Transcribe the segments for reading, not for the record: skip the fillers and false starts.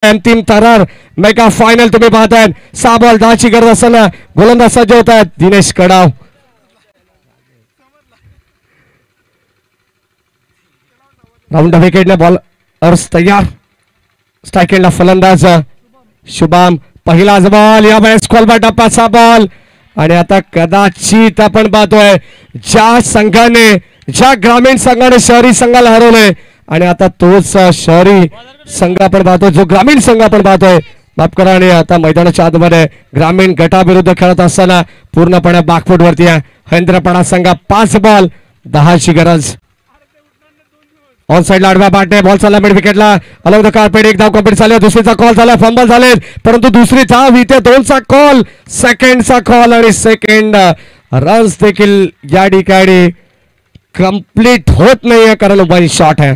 अंतिम थरार mega final तुम्ही पाहताय. 6 बॉल 10 ची गरज असताना गोलंदाज सज्ज होत आहेत. दिनेश कडाव राऊंड विकेटने बॉल अर्ज तयार. स्ट्राइक एंडला फलंदाज शुभम. पहिलाच बॉल यावेळेस खोलवा टप्प्याचा बॉल आणि आता कदाचित आपण पाहतोय ज्या संघाने ज्या ग्रामीण संघाने शहरी संघाला हरवलंय आणि आता तोच शहरी संघ आपण पाहतोय जो ग्रामीण संघ आपण पाहतोय. माफ करा. आणि आता मैदानाच्या आतमध्ये ग्रामीण गटाविरुद्ध खेळत असताना पूर्णपणे बॅकफूट वरती आहे हेंद्रपडा संघ. 5 बॉल 10 ची गरज. ऑन साइडला आडव्या बॅटने बॉल चालला मिड विकेटला. अलॉंग द कार्पेट एक धाव कंप्लीट झाली. दुसरीचा कॉल झाला. फंबल झाले परंतु दुसरी धाव इथे 2चा कॉल सेकंडचा कॉल आणि सेकंड रन्स देखील या ठिकाणी कंप्लीट होत नाहीये कारण वन शॉट आहे.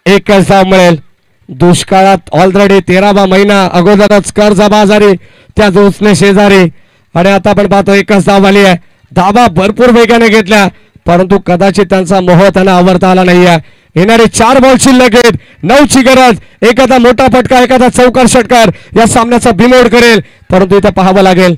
एकच धाव मिळेल. दुष्काळात ऑलरेडी 13वा महिना अगोदरच कर्जबाजारी त्या जोसने शेजारी आणि आता आपण पाहतो एकच धाव आली आहे. धावा भरपूर वेगाने घेतल्या परंतु कदाचित त्यांचा मोह त्यांना आवरता आला नाहीये. येणारे 4 बॉल शिल्लक आहेत. 9 ची गरज. एखादा मोठा फटका एखादा चौकार षटकार या सामन्याचा बिमोड करेल परंतु इथे पाहावं लागेल.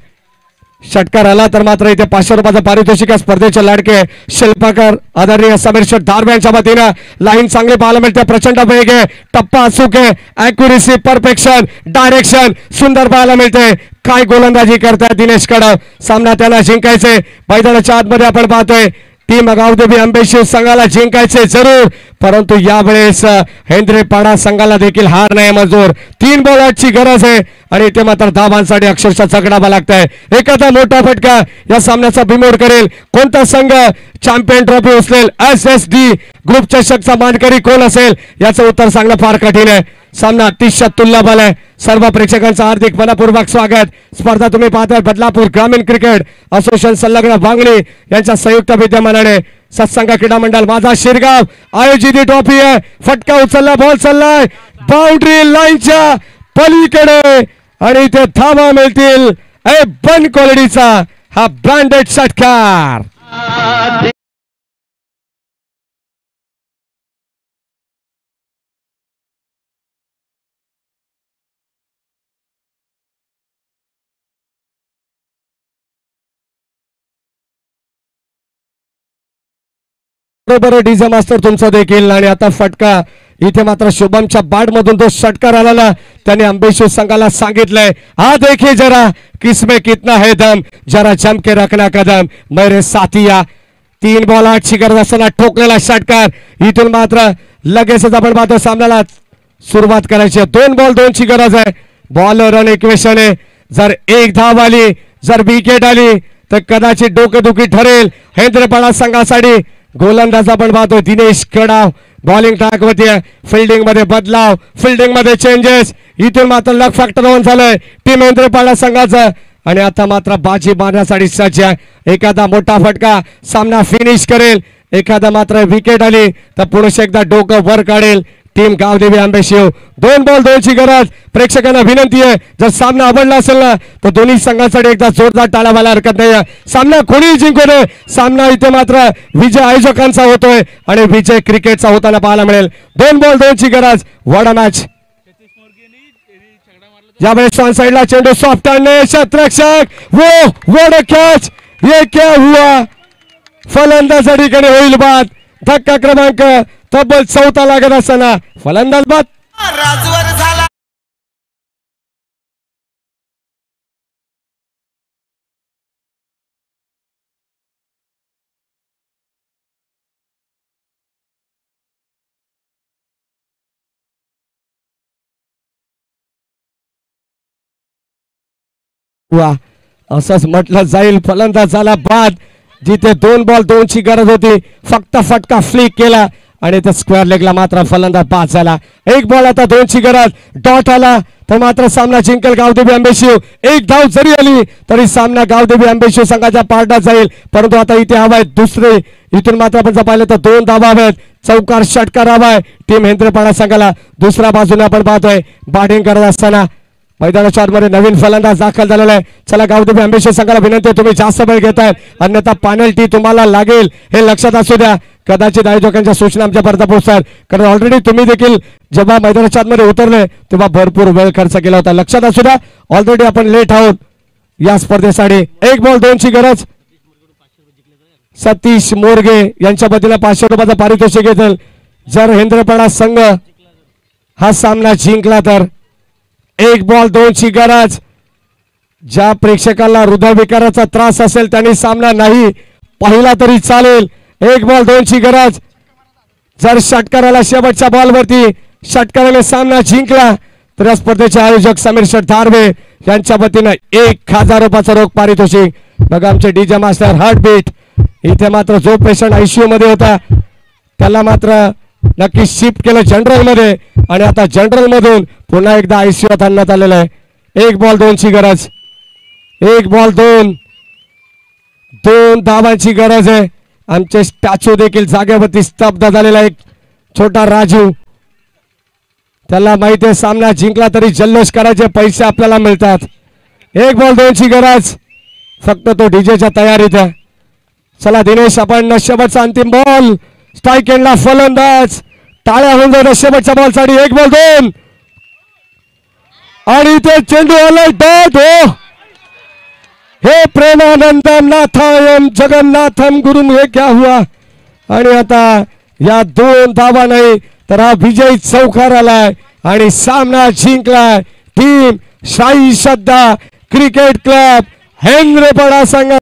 षटकार आला तर मात्र इथे 500 रुपयाचं पारितोषिक स्पर्धेचे लाडके शिल्पकार आदरणीय समीर शेठ धारवे यांच्या वतीनं. लाईन चांगली पाहायला मिळते. प्रचंड वेग आहे. टप्पा अचूक आहे. ॲक्युरेसी परफेक्शन डायरेक्शन सुंदर पाहायला मिळते. काय गोलंदाजी करतात दिनेश कडाव. सामना त्याला जिंकायचे. मैदानाच्या आतमध्ये आपण पाहतोय टीम गावदेवी अंबेशिव संघाला जिंकायचे जरूर परंतु यावेळेस हेंद्रेपाडा संघाला देखील हार नाही मंजूर. 3 बॉल 8 ची गरज आहे आणि इथे मात्र धावांसाठी अक्षरशः चकडावा लागतंय. एखादा मोठा फटका या सामन्याचा बिमोड करेल. कोणता संघ चॅम्पियन ट्रॉफी उचलेल. SSD ग्रुप चषकचा मानकरी कोण असेल याचं उत्तर सांगणं फार कठीण आहे. सामना अतिशय तुल्यबल आहे. सर्व प्रेक्षकांचं हार्दिक मनपूर्वक स्वागत. स्पर्धा तुम्ही पाहताय बदलापूर ग्रामीण क्रिकेट असोसिएशन संलग्न वांगणी यांच्या संयुक्त विद्यमानाने सत्संग क्रीडा मंडळ माझा शिरगाव आयोजित ही ट्रॉफी आहे. फटका उचलला. बॉल चाललाय बाउंड्री लाईनच्या पलीकडे आणि इथे धावा मिळतील. बन क्वालिटीचा हा ब्रँडेड षटकार. बरोबर डीजे मास्टर तुमचा देखील आणि आता फटका इथे मात्र शुभमच्या बॅट मधून तो षटकार आला. त्याने अंबेशिव संघाला सांगितलंय हा देखिए जरा किसमें कितना है दम जरा जम के रखना कदम मेरे साथिया. 3 बॉल 8 ची गरज असताना ठोकलेला षटकार. इथून मात्र लगेचच आपण पाहतो सामन्याला सुरुवात करायची. 2 बॉल 2 ची गरज आहे. बॉल रन इक्वेशन आहे. जर एक धाव आली जर विकेट आली तर कदाचित डोकेदुखी ठरेल हेंद्रपाडा संघासाठी. गोलंदाज आपण पाहतो दिनेश कडाव. बॉलिंग ट्रॅक वरती आहे. फिल्डिंग मध्ये बदलाव फिल्डिंग मध्ये चेंजेस. इथून मात्र लक फॅक्टर ऑन झालंय टीम हेंद्रपाडा संघाचं आणि आता मात्र बाजी मारण्यासाठी सज्ज आहे. एखादा मोठा फटका सामना फिनिश करेल. एखादा मात्र विकेट आली तर पुरुष एकदा डोकं वर काढेल टीम गावदेवी अंबेशिव. 2 बॉल 2 ची गरज. प्रेक्षकांना विनंती आहे जर सामना आवडला असेल ना तर दोन्ही संघांसाठी एकदा जोरदार टाळ्या व्हायला हरकत नाही. सामना कोणीही जिंकू नये. सामना इथे मात्र विजय आयोजकांचा होतोय आणि विजय क्रिकेटचा होताना पाहायला मिळेल. 2 बॉल 2 ची गरज. What a match. यावेळेस ऑन साइडला चेंडू सॉफ्ट आणि क्षेत्ररक्षक वो वॉट अ कॅच. ये क्या हुआ. फलंदाज ठिकाणी होईल बाद. धक्का क्रमांक तब्बल 4था लागत असताना फलंदाज बाद. राजवर झाला. असंच म्हटलं जाईल. फलंदाज झाला बाद. जिथे 2 बॉल 2 ची गरज होती फक्त फटका फ्लिक केला आणि ते स्क्वेअर लेगला मात्र फलंदाज बाद झाला. 1 बॉल आता 2 ची गरज. डॉट आला तर मात्र सामना जिंकेल गावदेवी अंबेशिव. 1 धाव जरी आली तरी सामना गावदेवी अंबेशिव संघाच्या पारड्यात जाईल परंतु आता इथे हवाय दुसरे. इथून मात्र आपण जर पाहिलं तर 2 धावा हव्यात. चौकार षटकार हवाय टीम हेंद्रपाडा संघाला. दुसऱ्या बाजूने आपण पाहतोय बॅटिंग करत असताना मैदानाच्या आतमध्ये नवीन फलंदाज दाखल झालेला आहे. चला गावदेवी अंबेशिव संघाला विनंती आहे तुम्ही जास्त वेळ घेताय अन्यथा पेनल्टी तुम्हाला लागेल हे लक्षात असू द्या. कदाचित आयोजकांच्या सूचना आमच्यापर्यंत पोहोचतात, कारण ऑलरेडी तुम्ही देखील जेव्हा मैदानाच्या आतमध्ये उतरले तेव्हा भरपूर वेळ खर्च केला होता. लक्षात असू द्या, ऑलरेडी आपण लेट आहोत या स्पर्धेसाठी. 1 बॉल 2 ची गरज. सतीश मोरगे यांच्या वतीने 500 रुपयाचं पारितोषिक घेतील जर हेंद्रपडा संघ हा सामना जिंकला तर. 1 बॉल 2 ची गरज. ज्या प्रेक्षकांना हृदयविकाराचा त्रास असेल त्यांनी सामना नाही पाहिला तरी चालेल. 1 बॉल 2 ची गरज. जर षटकाराला शेवटच्या बॉलवरती षटकाराने सामना जिंकला तर या स्पर्धेचे आयोजक समीर शेठ धारवे यांच्या वतीने 1000 रुपयाचं रोख पारितोषिक. बघा आमचे डीजे मास्टर हार्टबीट इथे मात्र जो पेशंट आयसीयू मध्ये होता त्याला मात्र नक्की शिफ्ट केलं जनरल मध्ये आणि आता जनरल मधून पुन्हा एकदा आयसीयूत आणण्यात आलेलं आहे. 1 बॉल 2 ची गरज. 1 बॉल 2 धावांची गरज आहे. आमचे स्टॅच्यू देखील जागेवरती स्तब्ध झालेला एक छोटा राजू, त्याला माहिती आहे सामना जिंकला तरी जल्लोष करायचे पैसे आपल्याला मिळतात. 1 बॉल 2 ची गरज. फक्त तो डीजेच्या तयारीत आहे. चला दिनेश, आपण शेवटचा अंतिम बॉल. स्ट्राईक एंडला फलंदाज. टाळ्या होऊन जाईल शेवटच्या बॉल साठी. 1 बॉल 2 आणि ते चेंडू आलाय डॉट. हो, हे प्रेमानंदम नाथायम जगन्नाथम गुरुम, हे क्या हुआ. आणि आता या 2 धावा नाही तर हा विजय चौकार आलाय आणि सामना जिंकलाय टीम शाही श्रद्धा क्रिकेट क्लब हेंद्रपडा संघ.